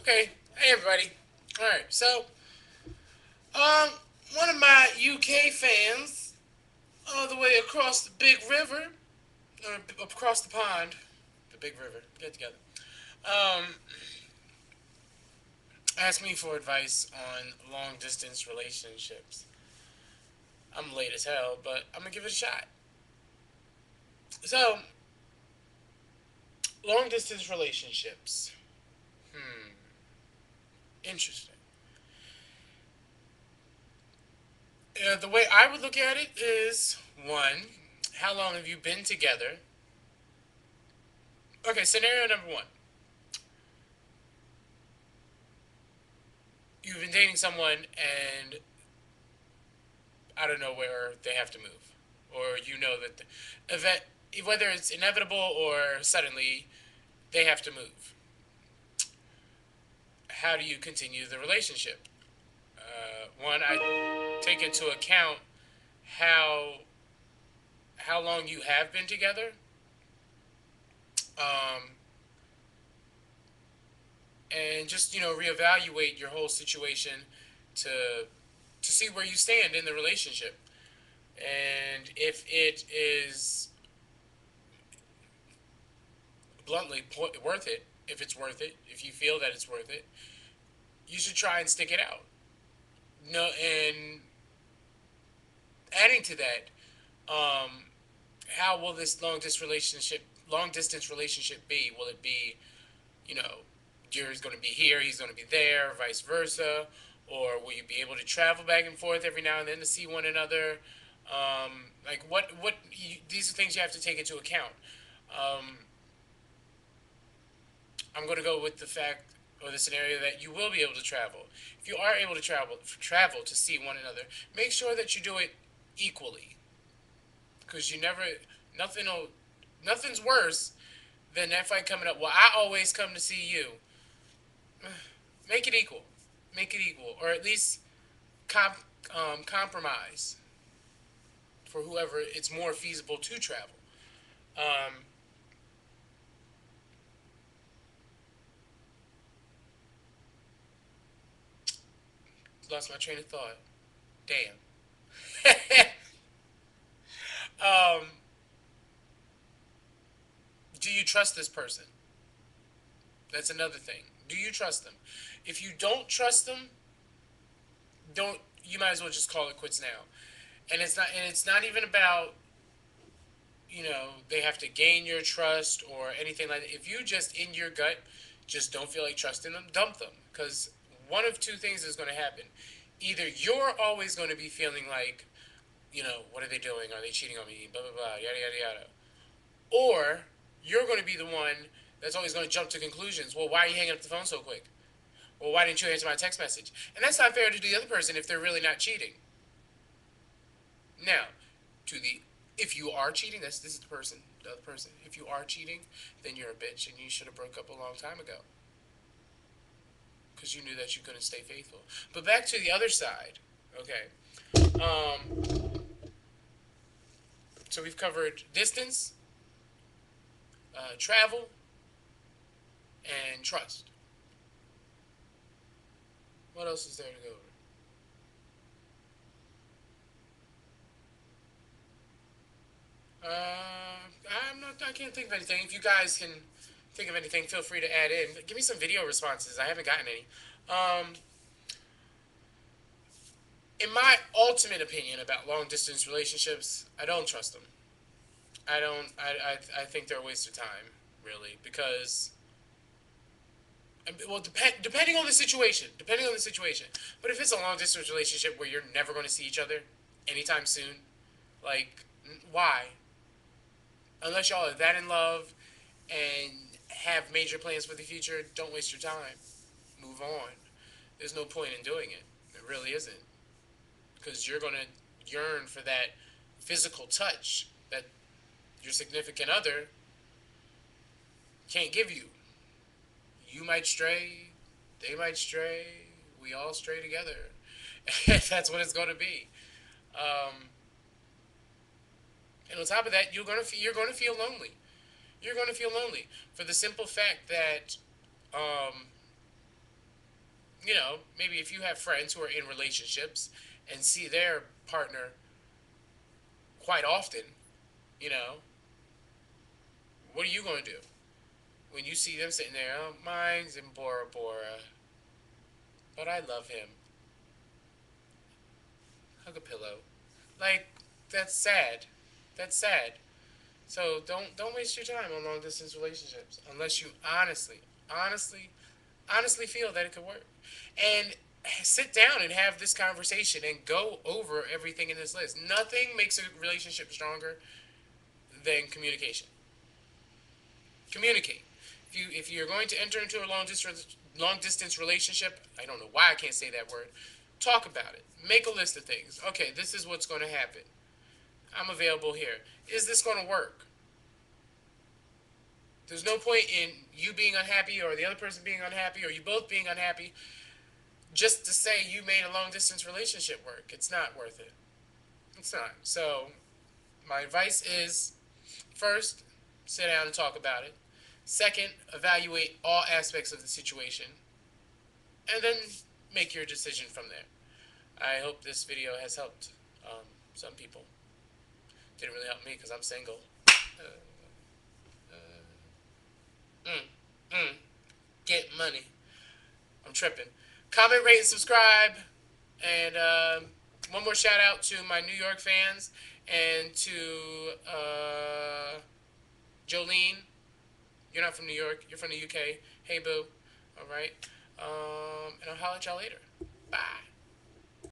Okay, hey everybody. All right, so um, one of my UK fans, all the way across the big river, or across the pond, the big river, get together, um, asked me for advice on long distance relationships. I'm late as hell, but I'm gonna give it a shot. So, long distance relationships. Hmm, interesting. The way I would look at it is one, how long have you been together? Okay, scenario number one. You've been dating someone and out of nowhere they have to move, or you know that the event, whether it's inevitable or suddenly, they have to move. How do you continue the relationship? One, I take into account how how long you have been together, um, and just reevaluate your whole situation to to see where you stand in the relationship, and if it is bluntly worth it. If it's worth it, if you feel that it's worth it, you should try and stick it out. No, and adding to that, um, how will this long distance relationship be? Will it be, you know, you're going to be here, he's going to be there, vice versa, or will you be able to travel back and forth every now and then to see one another? Like these are things you have to take into account. Um, I'm going to go with the fact or the scenario that you will be able to travel. If you are able to travel to see one another, make sure that you do it equally, because you never nothing will nothing's worse than that fight coming up. Well, I always come to see you. Make it equal. Make it equal, or at least compromise for whoever it's more feasible to travel. Um, Lost my train of thought. Damn. um, do you trust this person? That's another thing. Do you trust them? If you don't trust them, don't you might as well just call it quits now. And it's not even about they have to gain your trust or anything like that. If you just in your gut just don't feel like trusting them, dump them, because one of two things is going to happen. Either you're always going to be feeling like, what are they doing? Are they cheating on me? Blah blah blah, yada yada yada. Or you're going to be the one that's always going to jump to conclusions. Well, why are you hanging up the phone so quick? Well, why didn't you answer my text message? And that's not fair to the other person if they're really not cheating. Now, to the if you are cheating, this is the other person. If you are cheating, then you're a bitch, and you should have broke up a long time ago because you knew that you couldn't stay faithful. But back to the other side. Okay. So we've covered distance, travel, and trust. What else is there to go over? I'm not. I can't think of anything. If you guys can think of anything, feel free to add in. Give me some video responses. I haven't gotten any. In my ultimate opinion about long distance relationships, I don't trust them. I don't. I think they're a waste of time, really, because well, depending on the situation, depending on the situation. But if it's a long distance relationship where you're never going to see each other anytime soon, like why? Unless y'all are that in love and have major plans for the future, don't waste your time. Move on. There's no point in doing it. There really isn't, because you're gonna yearn for that physical touch that your significant other can't give you. You might stray, they might stray, we all stray together. That's what it's going to be. Um, and on top of that, you're going to feel lonely. You're going to feel lonely for the simple fact that um, maybe if you have friends who are in relationships and see their partner quite often, you know, what are you going to do when you see them sitting there? Oh, mine's in Bora Bora, but I love him. Hug a pillow. Like, that's sad. That's sad. So don't waste your time on long distance relationships unless you honestly, honestly feel that it could work. And sit down and have this conversation and go over everything in this list. Nothing makes a relationship stronger than communication. Communicate. If you're going to enter into a long distance relationship, I don't know why I can't say that word. Talk about it. Make a list of things. Okay, this is what's going to happen. I'm available here. Is this going to work? There's no point in you being unhappy or the other person being unhappy or you both being unhappy just to say you made a long distance relationship work. It's not worth it. It's not. So, my advice is first, sit down and talk about it. Second, evaluate all aspects of the situation. And then make your decision from there. I hope this video has helped some people. Didn't really help me because I'm single. Uh, mm, get money. I'm tripping. Comment, rate, and subscribe. And one more shout out to my New York fans and to Jolene. You're not from New York. You're from the UK. Hey, boo. All right. And I'll holler at y'all later. Bye.